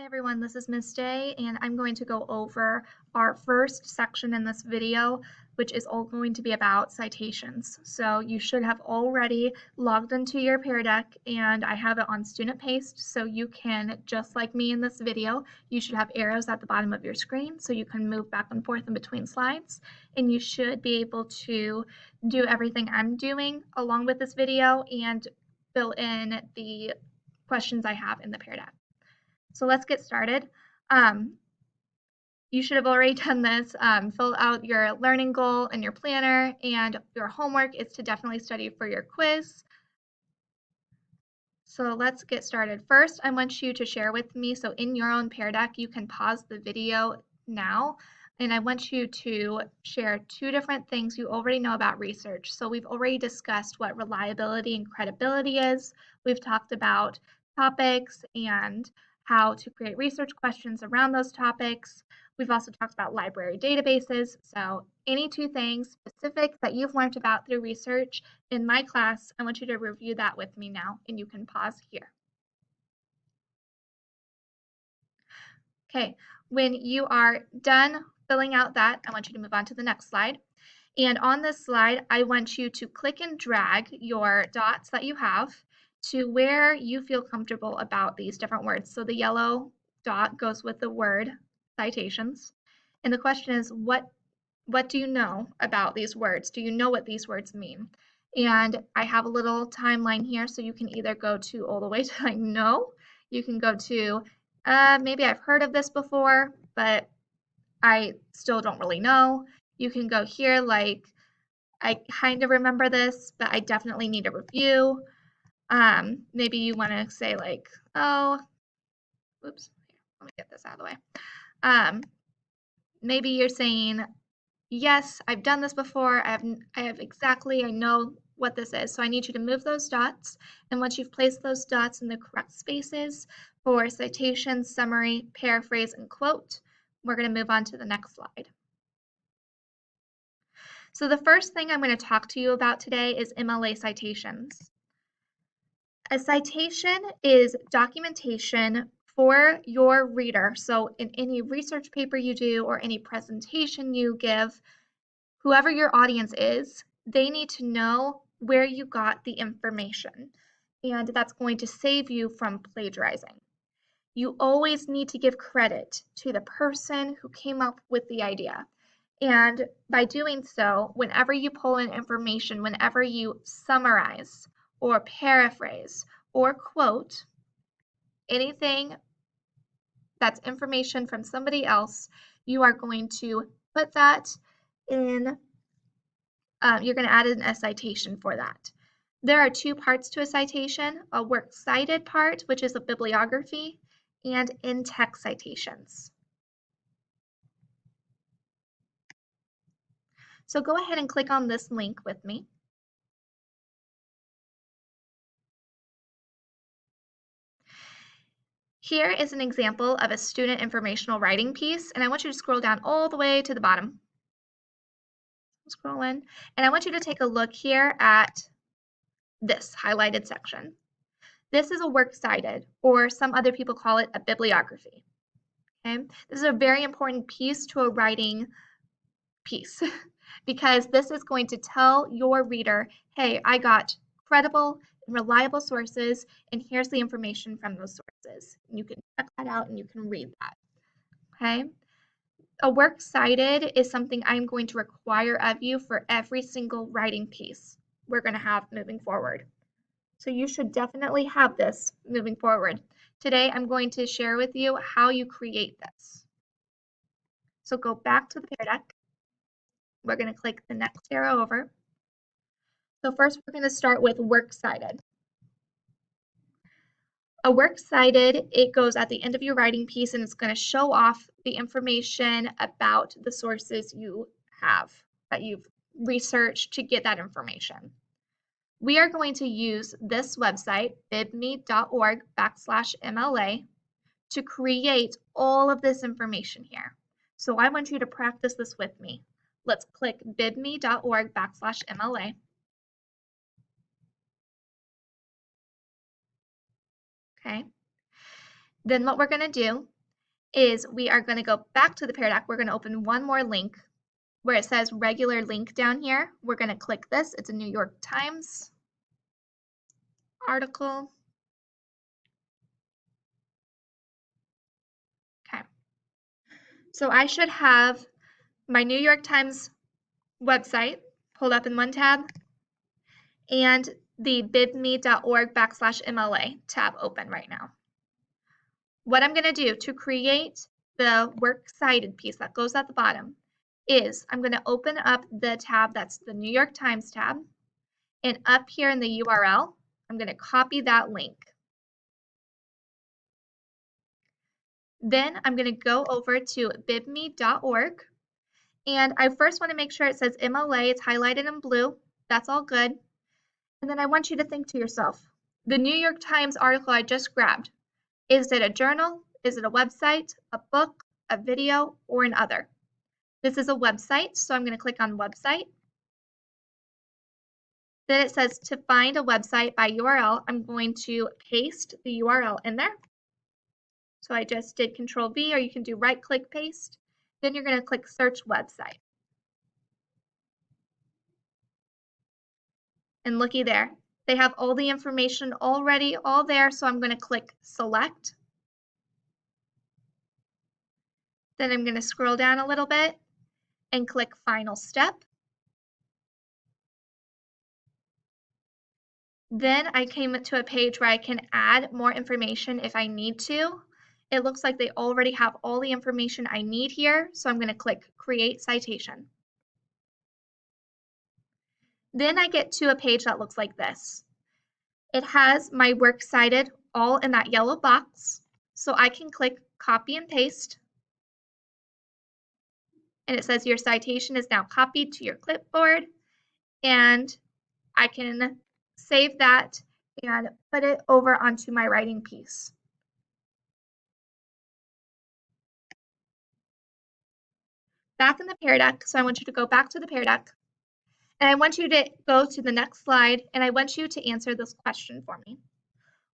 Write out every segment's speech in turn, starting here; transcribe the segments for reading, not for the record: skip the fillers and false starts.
Hey everyone, this is Miss Day, and I'm going to go over our first section in this video, which is all going to be about citations. So you should have already logged into your Pear Deck, and I have it on student paced, so you can, just like me in this video, you should have arrows at the bottom of your screen, so you can move back and forth in between slides, and you should be able to do everything I'm doing along with this video and fill in the questions I have in the Pear Deck. So let's get started. You should have already done this. Fill out your learning goal in your planner, and your homework is to definitely study for your quiz. So let's get started. First, I want you to share with me, so in your own Pear Deck, you can pause the video now, and I want you to share two different things you already know about research. So we've already discussed what reliability and credibility is. We've talked about topics and how to create research questions around those topics. We've also talked about library databases. So any two things specific that you've learned about through research in my class, I want you to review that with me now, and you can pause here. Okay, when you are done filling out that, I want you to move on to the next slide. And on this slide, I want you to click and drag your dots that you have to where you feel comfortable about these different words. So the yellow dot goes with the word citations. And the question is, what do you know about these words? Do you know what these words mean? And I have a little timeline here, so you can either go to all the way to like no, you can go to maybe I've heard of this before, but I still don't really know. You can go here like I kind of remember this, but I definitely need a review. Maybe you want to say like, oh, oops, here, let me get this out of the way. Maybe you're saying, yes, I've done this before. I know what this is. So I need you to move those dots. And once you've placed those dots in the correct spaces for citation, summary, paraphrase, and quote, we're going to move on to the next slide. So the first thing I'm going to talk to you about today is MLA citations. A citation is documentation for your reader. So in any research paper you do or any presentation you give, whoever your audience is, they need to know where you got the information. And that's going to save you from plagiarizing. You always need to give credit to the person who came up with the idea. And by doing so, whenever you pull in information, whenever you summarize or paraphrase or quote anything that's information from somebody else, you are going to put that in, you're going to add in a citation for that. There are two parts to a citation, a works cited part, which is a bibliography, and in-text citations. So go ahead and click on this link with me. Here is an example of a student informational writing piece, and I want you to scroll down all the way to the bottom. Scroll in, and I want you to take a look here at this highlighted section. This is a works cited, or some other people call it a bibliography. Okay? This is a very important piece to a writing piece because this is going to tell your reader, hey, I got credible and reliable sources, and here's the information from those sources. And you can check that out and you can read that. Okay? A works cited is something I'm going to require of you for every single writing piece we're going to have moving forward. So you should definitely have this moving forward. Today, I'm going to share with you how you create this. So go back to the Pear Deck. We're going to click the next arrow over. So first, we're going to start with works cited. A works cited, it goes at the end of your writing piece, and it's going to show off the information about the sources you have, that you've researched to get that information. We are going to use this website, bibme.org/MLA, to create all of this information here. So I want you to practice this with me. Let's click bibme.org/MLA. Okay. Then what we're going to do is we are going to go back to the Pear Deck. We're going to open one more link where it says regular link down here. We're going to click this. It's a New York Times article. Okay. So I should have my New York Times website pulled up in one tab and the bidme.org/MLA tab open right now. What I'm going to do to create the works cited piece that goes at the bottom is I'm going to open up the tab that's the New York Times tab, and up here in the URL, I'm going to copy that link. Then I'm going to go over to bidme.org, and I first want to make sure it says MLA, it's highlighted in blue. That's all good. And then I want you to think to yourself, the New York Times article I just grabbed, is it a journal? Is it a website, a book, a video, or an other? This is a website, so I'm going to click on website. Then it says to find a website by URL, I'm going to paste the URL in there. So I just did Control V, or you can do right click paste. Then you're going to click search website. And looky there, they have all the information already all there, so I'm going to click select. Then I'm going to scroll down a little bit and click final step. Then I came to a page where I can add more information if I need to. It looks like they already have all the information I need here, so I'm going to click Create Citation. Then I get to a page that looks like this. It has my works cited all in that yellow box, so I can click Copy and Paste, and it says your citation is now copied to your clipboard, and I can save that and put it over onto my writing piece. Back in the Pear Deck, so I want you to go back to the Pear Deck, and I want you to go to the next slide, and I want you to answer this question for me.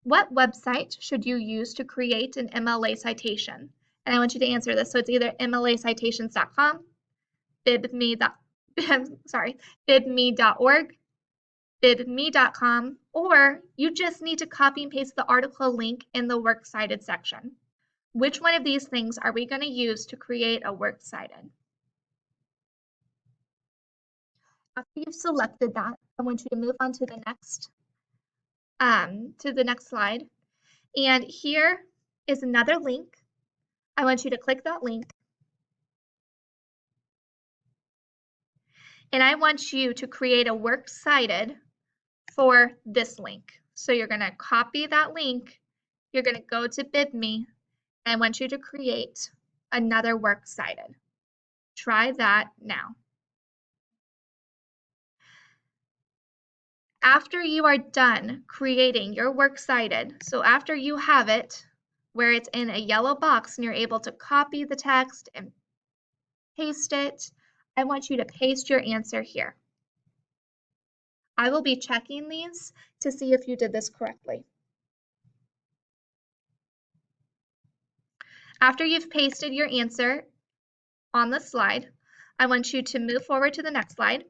What website should you use to create an MLA citation? And I want you to answer this. So it's either mlacitations.com, bidme.org, bidme.com, or you just need to copy and paste the article link in the works cited section. Which one of these things are we going to use to create a works cited? After you've selected that, I want you to move on to the next slide. And here is another link. I want you to click that link. And I want you to create a works cited for this link. So you're going to copy that link. You're going to go to bidme, and I want you to create another works cited. Try that now. After you are done creating your works cited, so after you have it where it's in a yellow box and you're able to copy the text and paste it, I want you to paste your answer here. I will be checking these to see if you did this correctly. After you've pasted your answer on the slide, I want you to move forward to the next slide.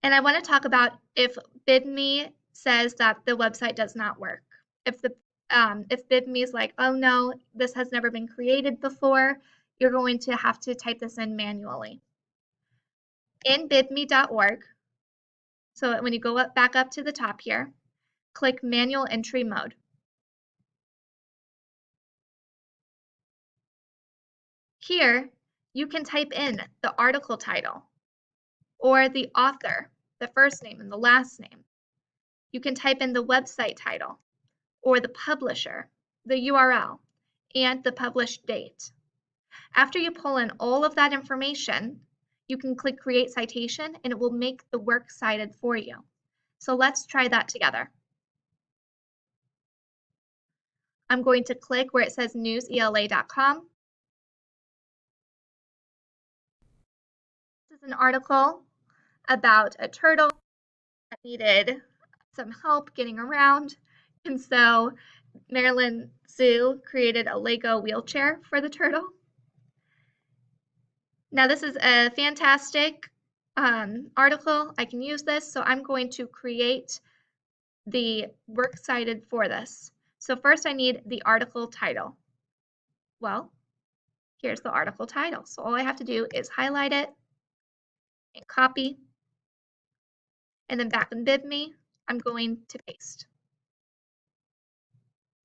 And I want to talk about if bidme says that the website does not work. If bidme is like, oh no, this has never been created before, you're going to have to type this in manually. In bidme.org, so when you go back up to the top here, click Manual Entry Mode. Here, you can type in the article title or the author, the first name and the last name. You can type in the website title or the publisher, the URL, and the published date. After you pull in all of that information, you can click Create Citation and it will make the work cited for you. So let's try that together. I'm going to click where it says newsela.com. This is an article about a turtle that needed some help getting around. And so Maryland Zoo created a Lego wheelchair for the turtle. Now this is a fantastic article. I can use this, so I'm going to create the works cited for this. So first I need the article title. Well, here's the article title. So all I have to do is highlight it and copy, and then back in BibMe, I'm going to paste.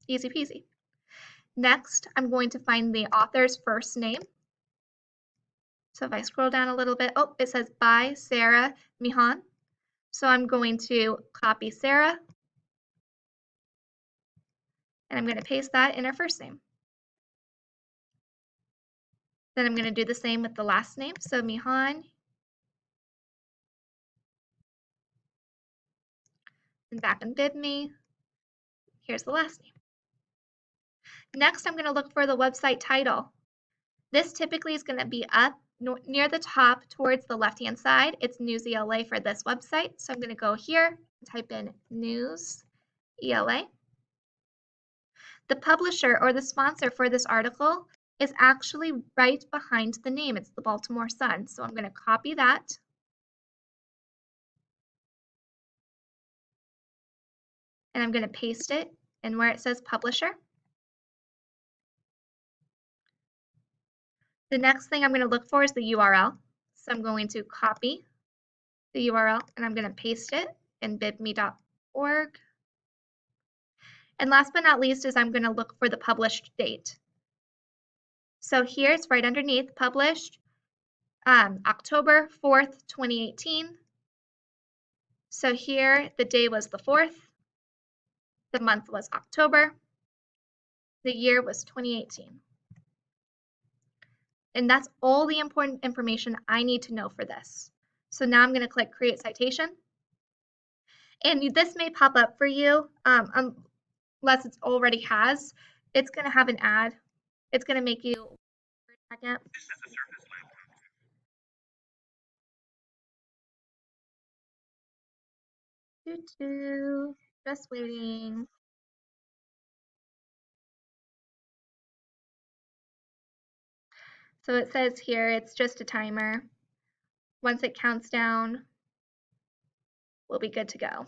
Easy peasy. Next, I'm going to find the author's first name. So if I scroll down a little bit, oh, it says by Sarah Mihan. So I'm going to copy Sarah, and I'm going to paste that in her first name. Then I'm going to do the same with the last name. So Mihan. And back in BibMe, here's the last name. Next, I'm going to look for the website title. This typically is going to be up near the top towards the left-hand side. It's News ELA for this website. So I'm going to go here and type in News ELA. The publisher or the sponsor for this article is actually right behind the name. It's the Baltimore Sun. So I'm going to copy that. And I'm going to paste it in where it says publisher. The next thing I'm going to look for is the URL. So I'm going to copy the URL and I'm going to paste it in bibme.org. And last but not least is I'm going to look for the published date. So here it's right underneath published October 4th, 2018. So here the day was the 4th, the month was October, the year was 2018. And that's all the important information I need to know for this. So now I'm going to click Create Citation. And this may pop up for you, unless it already has. It's going to have an ad. It's going to make you for a second. Just waiting. So it says here it's just a timer. Once it counts down, we'll be good to go.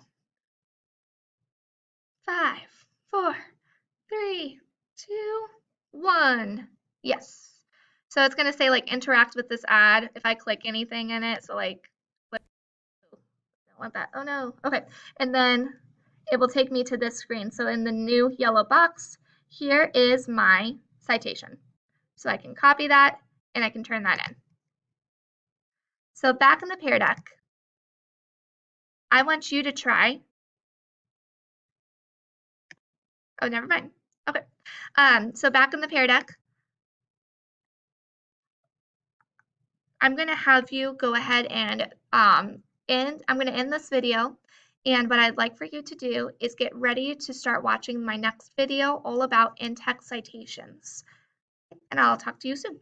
5, 4, 3, 2, 1. Yes. So it's going to say like interact with this ad if I click anything in it. So like, I don't want that. Oh no. Okay. And then it will take me to this screen. So in the new yellow box, here is my citation. So I can copy that and I can turn that in. So back in the Pear Deck, I want you to try. Oh, never mind. Okay. So back in the Pear Deck, I'm going to have you go ahead and I'm going to end this video. And what I'd like for you to do is get ready to start watching my next video all about in-text citations. And I'll talk to you soon.